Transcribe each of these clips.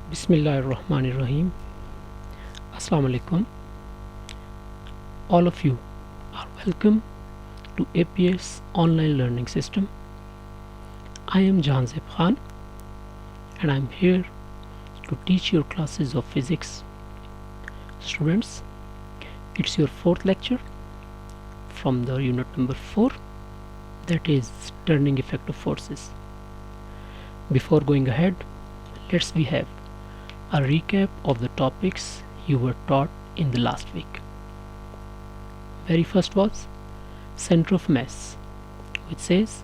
Bismillahirrahmanirrahim. Assalamu alaikum. All of you are welcome to APS online learning system. I am Jahanzeb Khan and I am here to teach your classes of physics. Students, it's your fourth lecture from the unit number 4, that is turning effect of forces. Before going ahead, let's we have a recap of the topics you were taught in the last week. Very first was center of mass, which says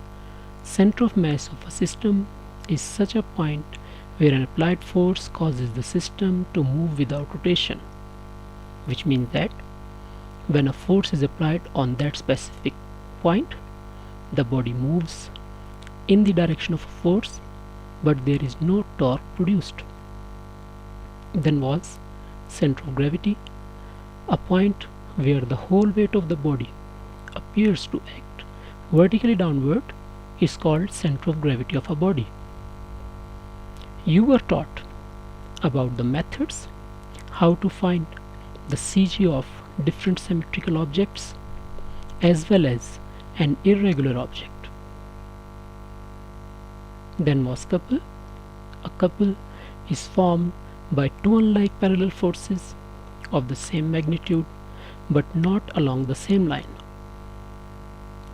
center of mass of a system is such a point where an applied force causes the system to move without rotation, which means that when a force is applied on that specific point, the body moves in the direction of a force, but there is no torque produced. Then was center of gravity, a point where the whole weight of the body appears to act vertically downward is called center of gravity of a body. You were taught about the methods how to find the CG of different symmetrical objects as well as an irregular object. Then was couple. A couple is formed by two unlike parallel forces of the same magnitude but not along the same line.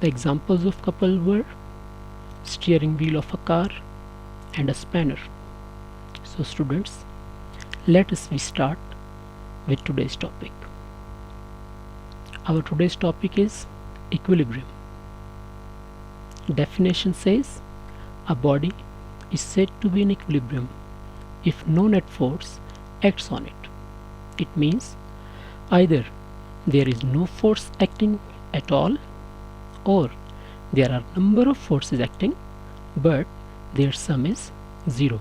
The examples of couple were steering wheel of a car and a spanner. So students, let us start with today's topic. Our today's topic is equilibrium. Definition says a body is said to be in equilibrium if no net force acts on it. It means either there is no force acting at all or there are number of forces acting but their sum is zero.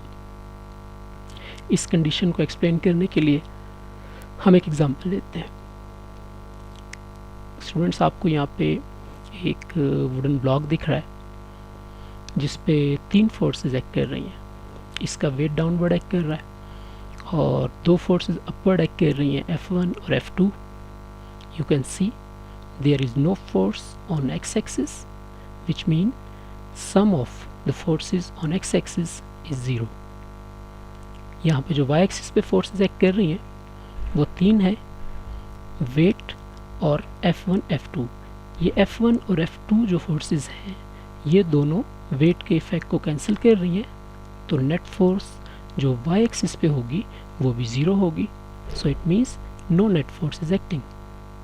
इस condition को explain करने के लिए हम एक example लेते हैं. Students, आपको यहाँ पे एक वुडन ब्लॉक दिख रहा है जिस पे तीन फोर्सेस एक्ट कर रही हैं. इसका वेट डाउनवर्ड एक्ट कर रहा है और दो फोर्सेस अपवर्ड एक्ट कर रही हैं, F1 और F2. You can see there is no force on x axis which mean sum of the forces on x axis is zero. यहाँ पे जो y एक्सिस पे फोर्सेस एक्ट कर रही हैं वो तीन है, वेट और F1 F2. ये F1 और F2 जो फोर्सेस हैं ये दोनों वेट के इफेक्ट को कैंसिल कर रही हैं, तो नेट फोर्स जो y एक्सिस पे होगी वो भी ज़ीरो होगी. So it means no net force is acting.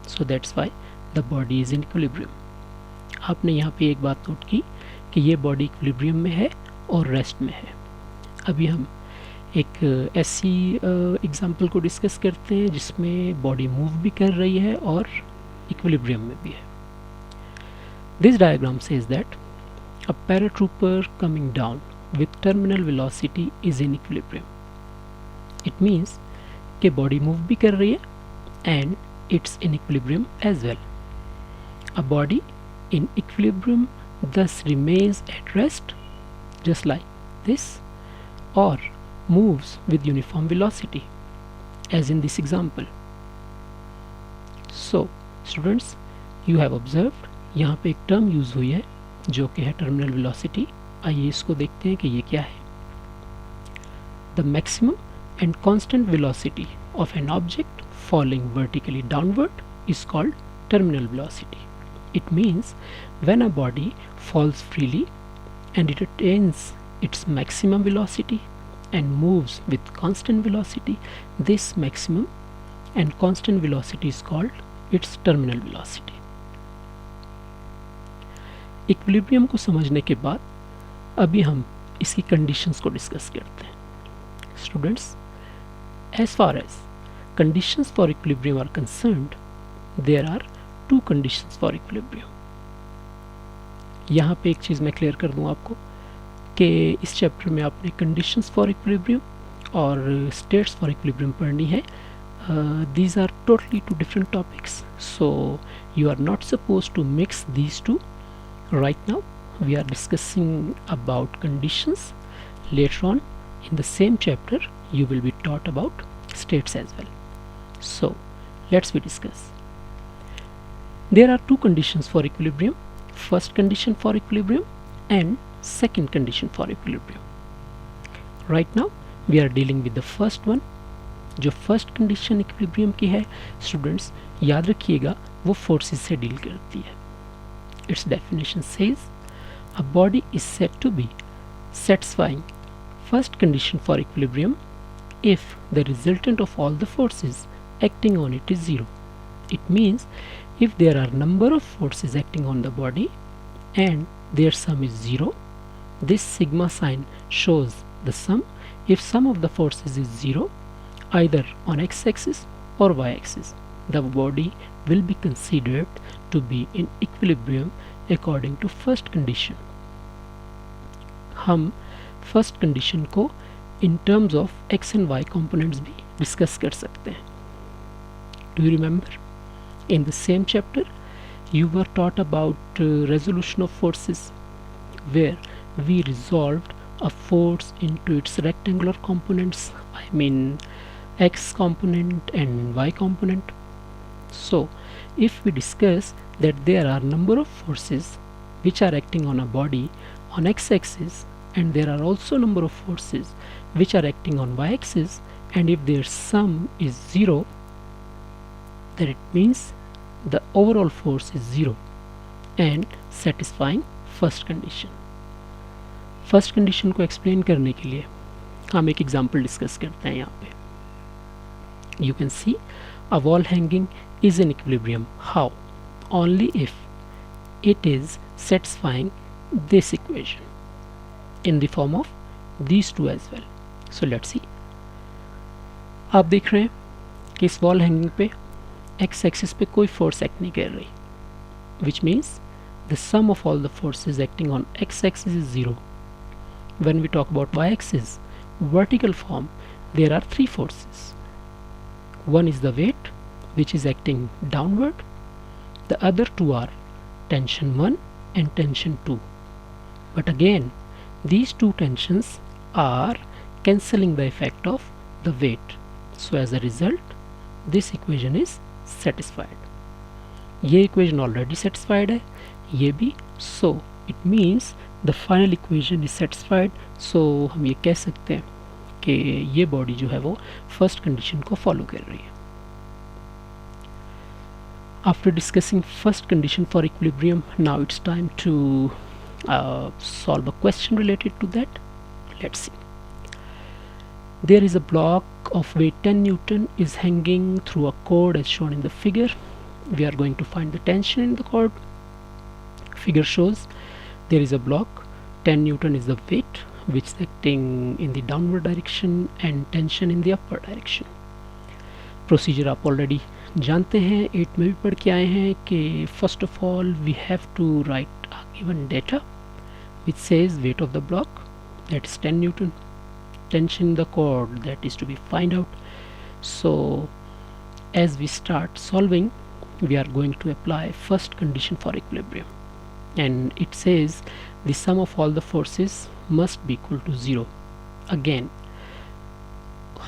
So that's why the body is in equilibrium. आपने यहाँ पे एक बात नोट की कि ये बॉडी इक्विलिब्रियम में है और रेस्ट में है. अभी हम एक ऐसी एग्जांपल को डिस्कस करते हैं जिसमें बॉडी मूव भी कर रही है और इक्विलिब्रियम में भी है. This diagram says that a paratrooper coming down with terminal velocity is in equilibrium. It means कि body move भी कर रही है and it's in equilibrium as well. A body in equilibrium thus remains at rest just like this or moves with uniform velocity as in this example. So students, you have observed यहाँ पे एक term use हुई है जो कि है terminal velocity. आइए इसको देखते हैं कि ये क्या है. The maximum and constant velocity of an object falling vertically downward is called terminal velocity. It means when a body falls freely and it attains its maximum velocity and moves with constant velocity, this maximum and constant velocity is called its terminal velocity. Equilibrium को समझने के बाद अभी हम इसकी conditions को discuss करते हैं. Students, as far as conditions for equilibrium are concerned, there are two conditions for equilibrium. यहाँ पे एक चीज़ मैं क्लियर कर दूँ आपको कि इस चैप्टर में आपने कंडीशंस फॉर इक्विलिब्रियम और स्टेट्स फॉर इक्विलिब्रियम पढ़नी है. These are totally two different topics, so you are not suppose to mix these two. Right now we are discussing about conditions. Later on in the same chapter you will be taught about states as well. So let's we discuss. There are two conditions for equilibrium: first condition for equilibrium and second condition for equilibrium. Right now we are dealing with the first one. जो first condition equilibrium की है students, याद रखिएगा वो forces से deal करती है. Its definition says a body is said to be satisfying first condition for equilibrium if the resultant of all the forces acting on it is zero. It means if there are number of forces acting on the body and their sum is zero, this sigma sign shows the sum. If sum of the forces is zero either on x-axis or y-axis, the body will be considered to be in equilibrium according to first condition. हम first condition को in terms of X and Y components भी discuss कर सकते हैं. Do you remember in the same chapter you were taught about resolution of forces, where we resolved a force into its rectangular components, I mean x component and y component. So if we discuss that there are number of forces which are acting on a body on x-axis, and there are also number of forces which are acting on y-axis, and if their sum is zero, then it means the overall force is zero and satisfying first condition. First condition को explain करने के लिए हम एक example discuss करते हैं. यहाँ पे you can C a wall hanging is in equilibrium. How? Only if it is satisfying this equation in the form of these two as well. So let's see. आप देख रहे हैं कि इस वॉल हैंगिंग पे एक्स एक्सिस पे कोई force act नहीं कर रही, which means the sum of all the forces acting on x axis is zero. When we talk about y axis, vertical form, there are three forces. One is the weight which is acting downward. The other two are tension 1 and tension 2. But again, these two tensions are cancelling the effect of the weight. So as a result, this equation is satisfied. ये equation already satisfied है, ये भी. So it means the final equation is satisfied. So हम ये कह सकते हैं कि ये बॉडी जो है वो फर्स्ट कंडीशन को फॉलो कर रही है. After discussing first condition for equilibrium, now it's time to solve a question related to that. Let's see. There is a block of weight 10 Newton is hanging through a cord as shown in the figure. We are going to find the tension in the cord. Figure shows there is a block, 10 Newton is the weight which is acting in the downward direction and tension in the upward direction. Procedure आप already जानते हैं, 8 में भी पढ़ के आए हैं कि first of all we have to write a given data which says weight of the block, that is 10 Newton, tension in the cord, that is to be find out. So as we start solving, we are going to apply first condition for equilibrium, and it says the sum of all the forces must be equal to zero. Again,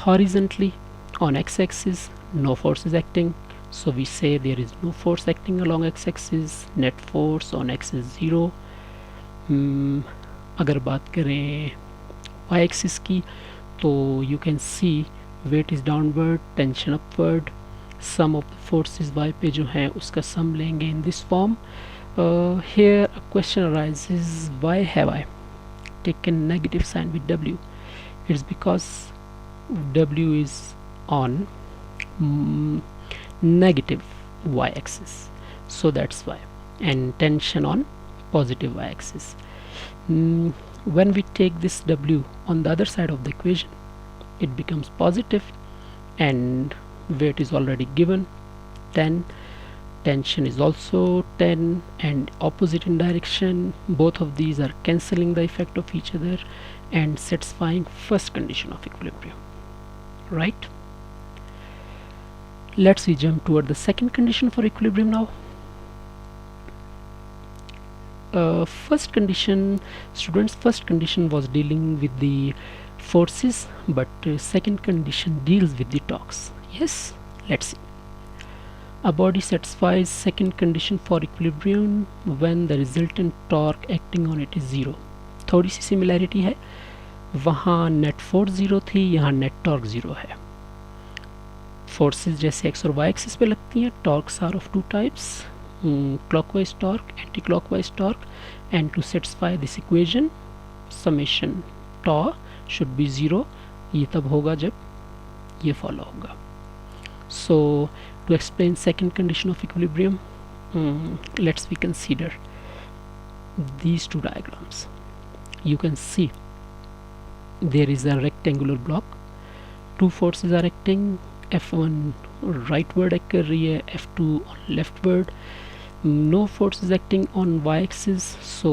horizontally on x-axis no force is acting, so we say there is no force acting along x-axis. Net force on x is zero. अगर बात करें y axis की तो you can see weight is downward, tension upward. Sum of the forces y पे जो है उसका sum लेंगे in this form. Here a question arises, why have I taken negative sign with w? It's because w is on negative y axis, so that's why, and tension on positive y axis. When we take this w on the other side of the equation, it becomes positive, and weight is already given 10, tension is also 10 and opposite in direction. Both of these are cancelling the effect of each other and satisfying first condition of equilibrium, right? Let's we jump toward the second condition for equilibrium now. First condition, students, first condition was dealing with the forces, but second condition deals with the torques. Yes, let's see. A body satisfies second condition for equilibrium when the resultant torque acting on it is 0. थोड़ी सी similarity है, वहाँ net force 0 थी, यहाँ net torque 0 है. Forces जैसे x और Y axis पे लगती हैं. Torques are of two types, clockwise torque, anti-clockwise torque, and to satisfy this equation summation tau should be 0. ये तब होगा जब ये फॉलो होगा. So to explain second condition of equilibrium, let's we consider these two diagrams. You can see there is a rectangular block, two forces are acting, F1 rightward occur रही है, F2 on leftward. No force is acting on y-axis, so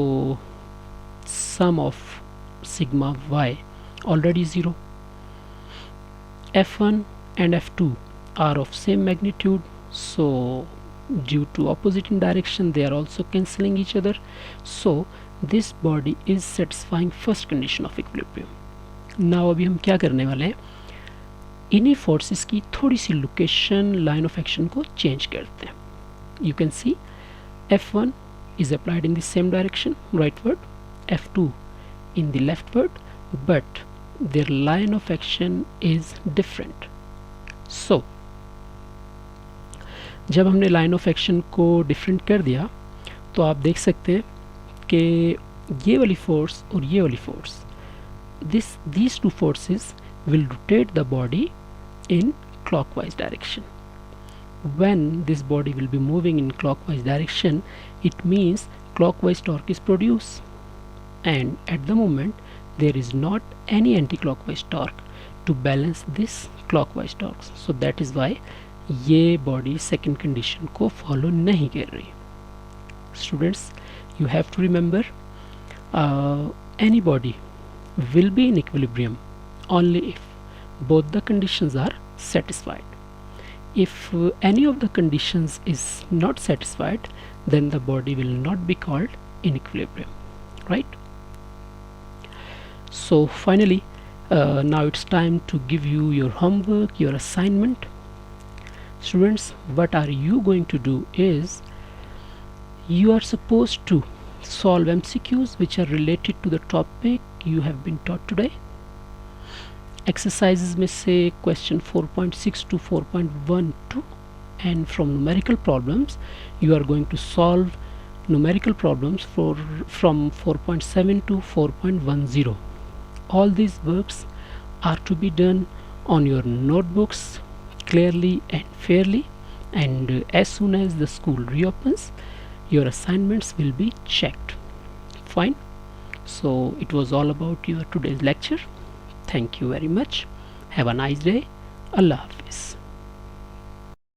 sum of sigma y already 0. F1 and F2 are of same magnitude, so due to opposite in direction they are also cancelling each other, so this body is satisfying first condition of equilibrium. Now अभी हम क्या करने वाले हैं, इन्हीं forces की थोड़ी सी location line of action को चेंज करते हैं. You can C F1 is applied in the same direction, rightward, F2 in the leftward, but their line of action is different. So जब हमने लाइन ऑफ एक्शन को different कर दिया तो आप देख सकते हैं कि ये वाली फोर्स और ये वाली force, these two forces will rotate the body in clockwise direction. When this body will be moving in clockwise direction, it means clockwise torque is produced, and at the moment there is not any anti-clockwise torque to balance this clockwise torque. So that is why ये body second condition को follow नहीं कर रही. Students, you have to remember any body will be in equilibrium only if both the conditions are satisfied. If any of the conditions is not satisfied, then the body will not be called in equilibrium, right? So finally, now it's time to give you your homework, your assignment. Students, what are you going to do is you are supposed to solve MCQs which are related to the topic you have been taught today. Exercises में से question 4.6 to 4.12, and from numerical problems you are going to solve numerical problems from 4.7 to 4.10. All these works are to be done on your notebooks clearly and fairly, and as soon as the school reopens your assignments will be checked. Fine. So it was all about your today's lecture. Thank you very much. Have a nice day. Allah Hafiz.